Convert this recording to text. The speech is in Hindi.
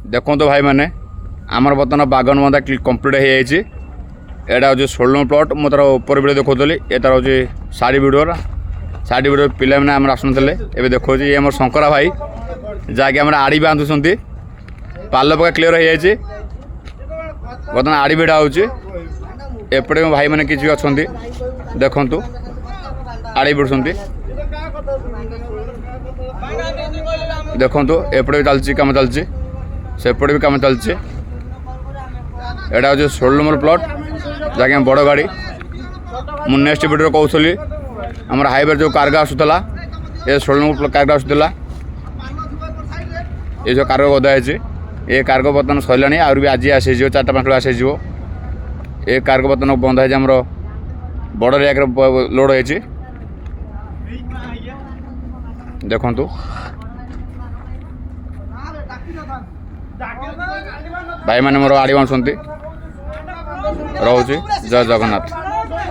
देखो भाई मैंने आमर बर्तमान बागन बंधा कंप्लीट हो जाए। यहाँ हूँ 16 नंबर प्लट मुझे तार ऊपर वीडियो देखी ये तार हूँ साड़ी वीडियो पिला मैंने आम आसुले ए देखो ये मोर शंकरा भाई जहाँकि आम आड़ी बांधुंट पाल पका क्लीयर हो जाए। बर्तमान आड़ी भिड़ा होपटे भाई मैंने किसी अच्छा देखु आड़ी भिड़ुंट देखु एपटे भी चलती कम चलती सेपटे भी कम चलती। यहाँ हूँ 16 नंबर प्लट जहाँकि बड़ गाड़ी मुझे नेक्स्ट वीडियो कहूली आम हाईवे जो कार्गो आसूला ये 16 नंबर कार्गो आसूला ये जो कार्गो गदा है ये कार्गो बर्तमान सरला आउर भी आज आसी 4-5 बेला आसी ये कार्गो बर्तमान बंधा है आमर बड़ रैक लोड हो देखु भाई मैंने मोर आड़ी बांधुंट रोचे। जय जगन्नाथ।